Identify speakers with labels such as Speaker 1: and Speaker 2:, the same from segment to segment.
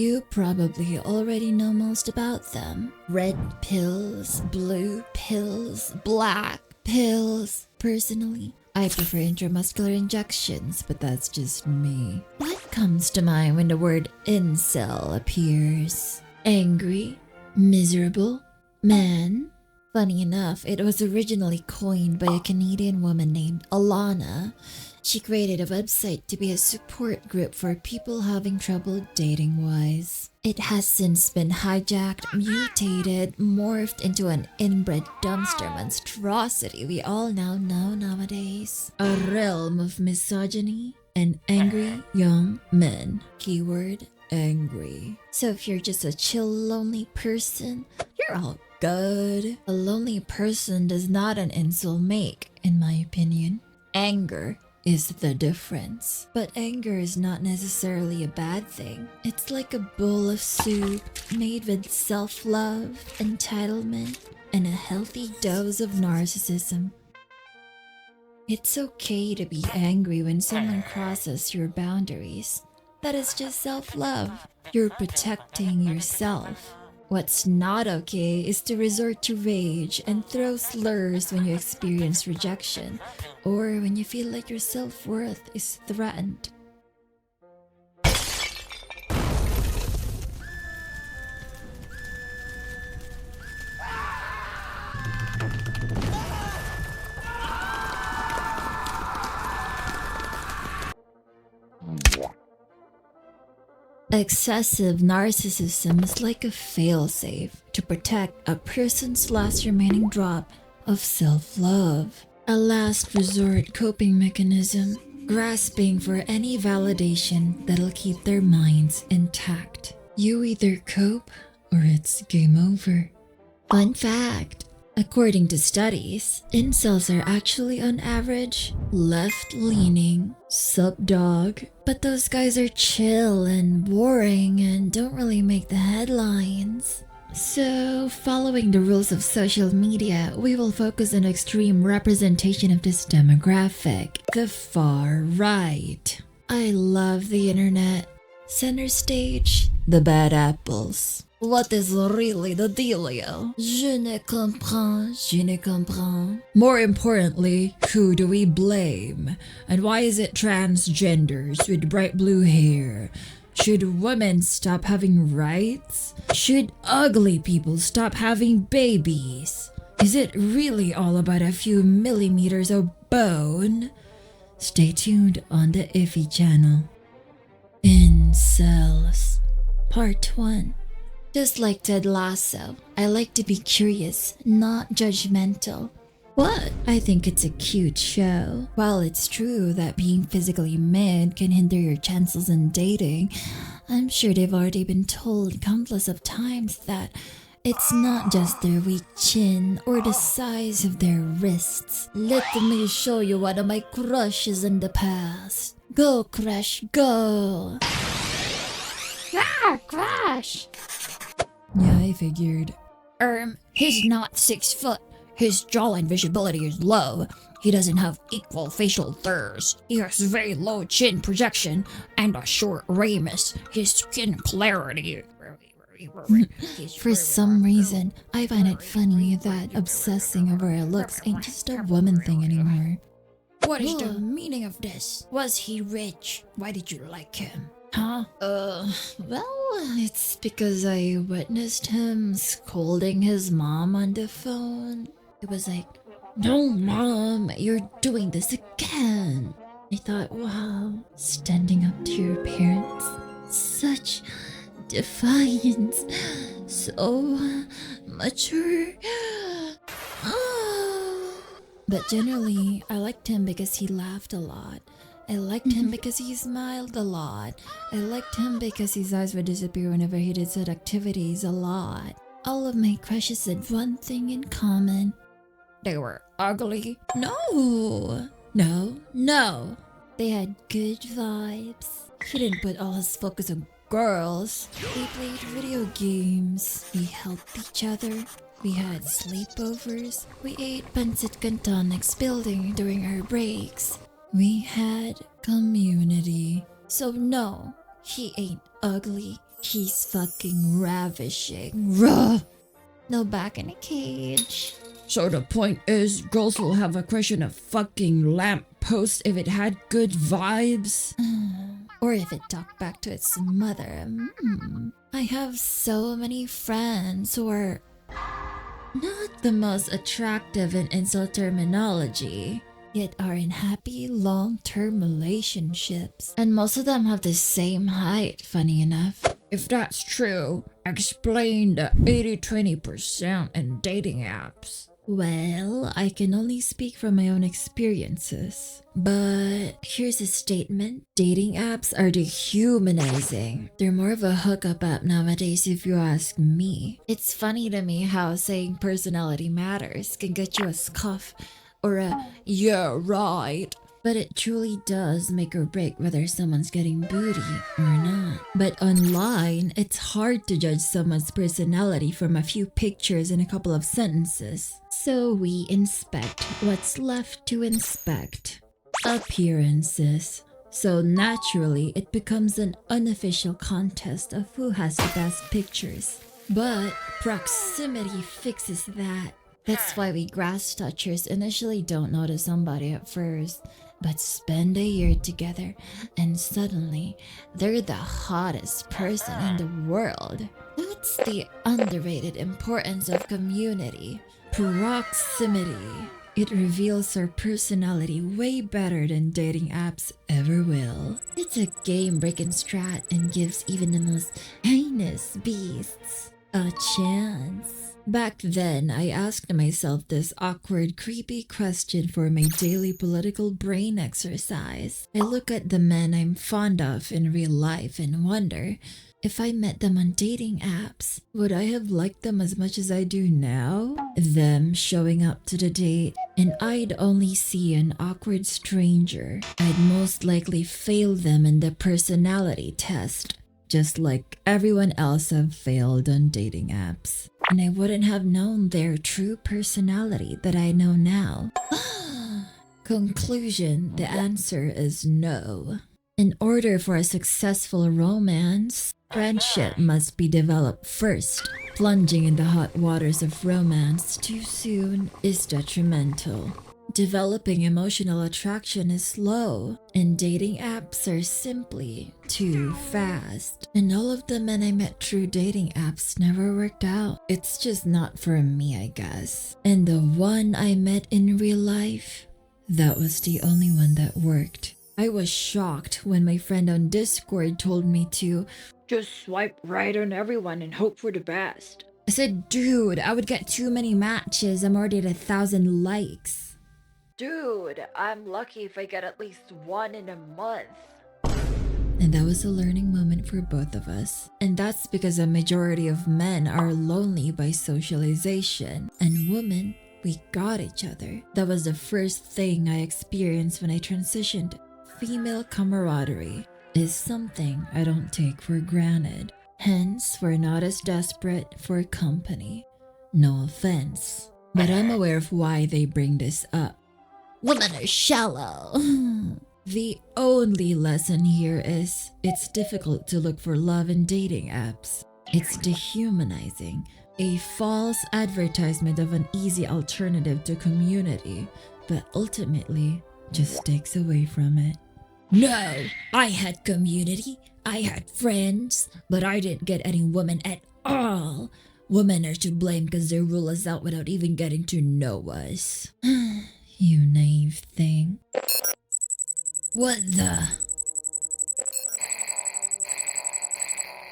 Speaker 1: You probably already know most about them. Red pills, blue pills, black pills. Personally, I prefer intramuscular injections, but that's just me. What comes to mind when the word incel appears? Angry? Miserable? Man? Funny enough, it was originally coined by a Canadian woman named Alana. She created a website to be a support group for people having trouble dating-wise. It has since been hijacked, mutated, morphed into an inbred dumpster monstrosity we all now know nowadays. A realm of misogyny and angry young men. Keyword, angry. So if you're just a chill, lonely person, you're all good. A lonely person does not an incel make, in my opinion. Anger is the difference. But anger is not necessarily a bad thing. It's like a bowl of soup made with self-love, entitlement, and a healthy dose of narcissism. It's okay to be angry when someone crosses your boundaries. That is just self-love. You're protecting yourself. What's not okay is to resort to rage and throw slurs when you experience rejection or when you feel like your self-worth is threatened. Excessive narcissism is like a failsafe to protect a person's last remaining drop of self-love. A last resort coping mechanism, grasping for any validation that'll keep their minds intact. You either cope or it's game over. Fun fact. According to studies, incels are actually on average left-leaning, sub-dog, but those guys are chill and boring and don't really make the headlines. So, following the rules of social media, we will focus on extreme representation of this demographic, the far right. I love the internet. Center stage, the bad apples. What is really the dealio? Je ne comprends, je ne comprends. More importantly, who do we blame? And why is it transgenders with bright blue hair? Should women stop having rights? Should ugly people stop having babies? Is it really all about a few millimeters of bone? Stay tuned on the Iffy channel. INCELS Part 1. Just like Ted Lasso, I like to be curious, not judgmental. What? I think it's a cute show. While it's true that being physically mad can hinder your chances in dating, I'm sure they've already been told countless of times that it's not just their weak chin or the size of their wrists. Let me show you one of my crushes in the past. Go, crush, go! Ah, crush! Yeah, I figured. He's not 6 foot. His jawline visibility is low. He doesn't have equal facial thirds. He has very low chin projection and a short ramus. His skin clarity. For some reason, I find it funny that obsessing over our looks ain't just a woman thing anymore. What is the meaning of this? Was he rich? Why did you like him? Huh? Well, it's because I witnessed him scolding his mom on the phone. It was like, "No, Mom, you're doing this again." I thought, wow, standing up to your parents, such defiance, so mature. But generally, I liked him because he laughed a lot. I liked him because he smiled a lot. I liked him because his eyes would disappear whenever he did such activities a lot. All of my crushes had one thing in common. They were ugly. No. They had good vibes. He didn't put all his focus on girls. We played video games. We helped each other. We had sleepovers. We ate pancit canton next building during our breaks. We had community. So no, he ain't ugly. He's fucking ravishing. Ruh! No back in a cage.
Speaker 2: So the point is, girls will have a crush on a fucking lamppost if it had good vibes?
Speaker 1: Or if it talked back to its mother. I have so many friends who are not the most attractive in incel terminology, yet are in happy long-term relationships. And most of them have the same height, funny enough.
Speaker 2: If that's true, explain the 80-20% in dating apps.
Speaker 1: Well, I can only speak from my own experiences. But here's a statement. Dating apps are dehumanizing. They're more of a hookup app nowadays if you ask me. It's funny to me how saying personality matters can get you a scoff or a "yeah, right." But it truly does make or break whether someone's getting booty or not. But online, it's hard to judge someone's personality from a few pictures and a couple of sentences. So we inspect what's left to inspect. Appearances. So naturally, it becomes an unofficial contest of who has the best pictures. But proximity fixes that. That's why we grass touchers initially don't notice somebody at first, but spend a year together and suddenly they're the hottest person in the world. That's the underrated importance of community. Proximity. It reveals our personality way better than dating apps ever will. It's a game-breaking strat and gives even the most heinous beasts a chance. Back then, I asked myself this awkward, creepy question for my daily political brain exercise. I look at the men I'm fond of in real life and wonder, if I met them on dating apps, would I have liked them as much as I do now? Them showing up to the date, and I'd only see an awkward stranger. I'd most likely fail them in the personality test, just like everyone else have failed on dating apps. And I wouldn't have known their true personality that I know now. Conclusion, the answer is no. In order for a successful romance, friendship must be developed first. Plunging in the hot waters of romance too soon is detrimental. Developing emotional attraction is slow, and dating apps are simply too fast. And all of the men I met through dating apps never worked out. It's just not for me, I guess. And the one I met in real life, that was the only one that worked. I was shocked when my friend on Discord told me to just swipe right on everyone and hope for the best. I said, dude, I would get too many matches. I'm already at 1,000 likes. Dude, I'm lucky if I get at least one in a month. And that was a learning moment for both of us. And that's because a majority of men are lonely by socialization. And women, we got each other. That was the first thing I experienced when I transitioned. Female camaraderie is something I don't take for granted. Hence, we're not as desperate for company. No offense. But I'm aware of why they bring this up. Women are shallow. The only lesson here is it's difficult to look for love in dating apps. It's dehumanizing, a false advertisement of an easy alternative to community, but ultimately just takes away from it. No, I had community, I had friends, but I didn't get any women at all. Women are to blame because they rule us out without even getting to know us. You naive thing. What the?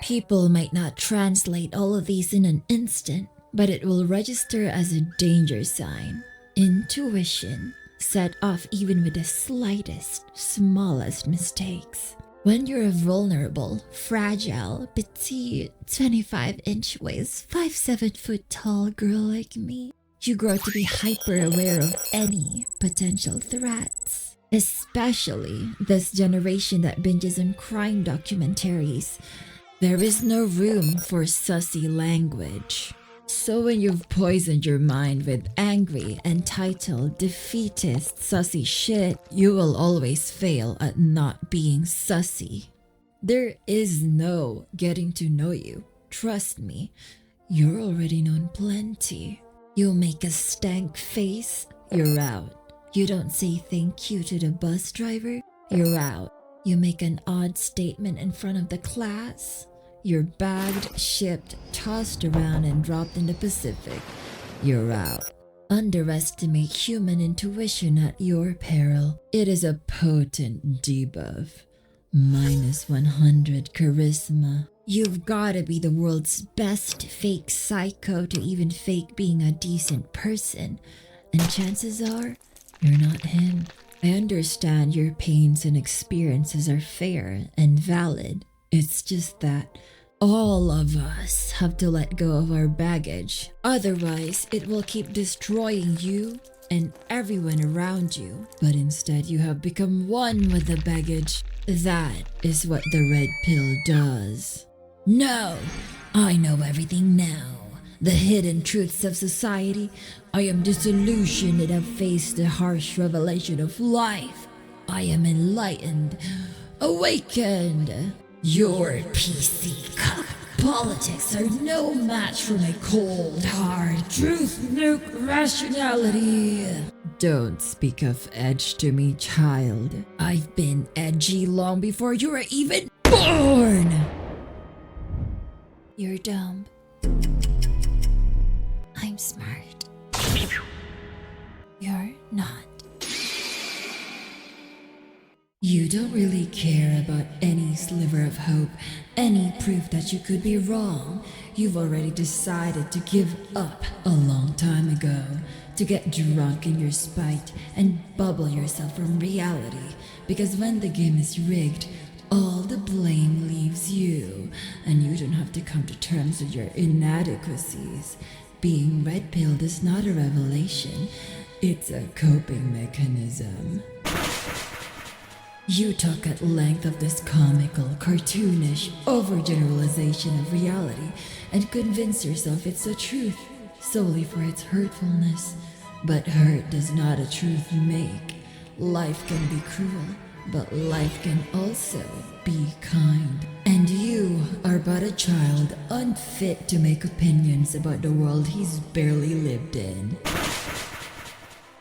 Speaker 1: People might not translate all of these in an instant, but it will register as a danger sign. Intuition, set off even with the slightest, smallest mistakes. When you're a vulnerable, fragile, petite, 25-inch waist, 5'7" tall girl like me, you grow to be hyper-aware of any potential threats. Especially this generation that binges on crime documentaries. There is no room for sussy language. So when you've poisoned your mind with angry, entitled, defeatist, sussy shit, you will always fail at not being sussy.
Speaker 2: There is no getting to know you. Trust me, you're already known plenty.
Speaker 1: You make a stank face, you're out. You don't say thank you to the bus driver, you're out. You make an odd statement in front of the class, you're bagged, shipped, tossed around and dropped in the Pacific, you're out. Underestimate human intuition at your peril. It is a potent debuff. Minus 100 charisma. You've gotta be the world's best fake psycho to even fake being a decent person. And chances are, you're not him. I understand your pains and experiences are fair and valid. It's just that all of us have to let go of our baggage. Otherwise, it will keep destroying you and everyone around you. But instead, you have become one with the baggage. That is what the red pill does. No, I know everything now. The hidden truths of society. I am disillusioned and have faced the harsh revelation of life. I am enlightened, awakened. Your PC cuck politics are no match for my cold, hard truth, nuke rationality.
Speaker 2: Don't speak of edge to me, child.
Speaker 1: I've been edgy long before you were even born. You're dumb. I'm smart. You're not.
Speaker 2: You don't really care about any sliver of hope, any proof that you could be wrong. You've already decided to give up a long time ago, to get drunk in your spite and bubble yourself from reality, because when the game is rigged, all the blame leaves you, and you don't have to come to terms with your inadequacies. Being red-pilled is not a revelation, it's a coping mechanism. You talk at length of this comical, cartoonish overgeneralization of reality and convince yourself it's the truth, solely for its hurtfulness. But hurt does not a truth make. Life can be cruel, but life can also be kind. And you are but a child, unfit to make opinions about the world he's barely lived in.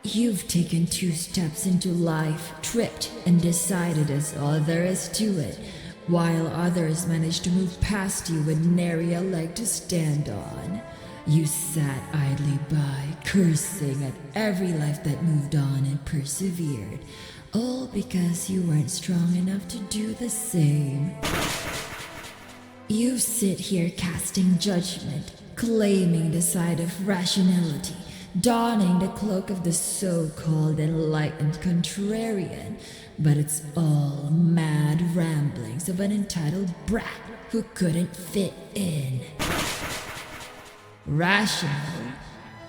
Speaker 2: You've taken 2 steps into life, tripped, and decided that's all there is to it, while others managed to move past you with nary a leg to stand on. You sat idly by, cursing at every life that moved on and persevered, all because you weren't strong enough to do the same. You sit here casting judgment, claiming the side of rationality, donning the cloak of the so-called enlightened contrarian, but it's all mad ramblings of an entitled brat who couldn't fit in. Rational,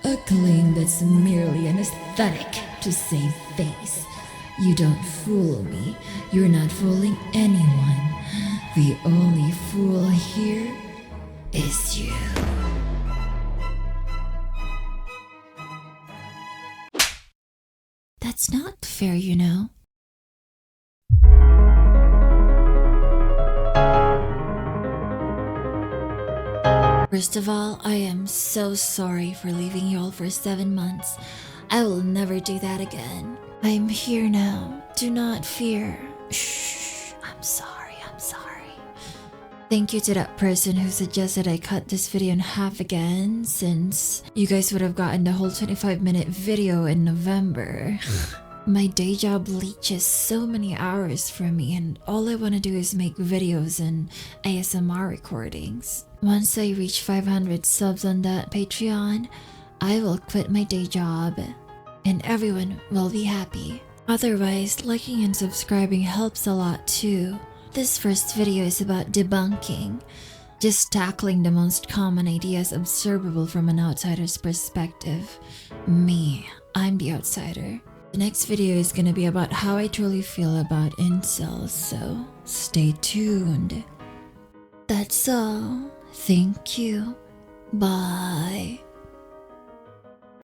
Speaker 2: a claim that's merely an aesthetic to save face. You don't fool me, you're not fooling anyone. The only fool here is you.
Speaker 1: That's not fair, you know. First of all, I am so sorry for leaving you all for 7 months. I will never do that again. I'm here now. Do not fear. Shh. I'm sorry. Thank you to that person who suggested I cut this video in half again, since you guys would have gotten the whole 25-minute video in November. My day job leeches so many hours from me, and all I want to do is make videos and ASMR recordings. Once I reach 500 subs on that Patreon, I will quit my day job and everyone will be happy. Otherwise, liking and subscribing helps a lot too. This first video is about debunking, just tackling the most common ideas observable from an outsider's perspective. Me, I'm the outsider. The next video is gonna be about how I truly feel about incels, so stay tuned. That's all. Thank you. Bye.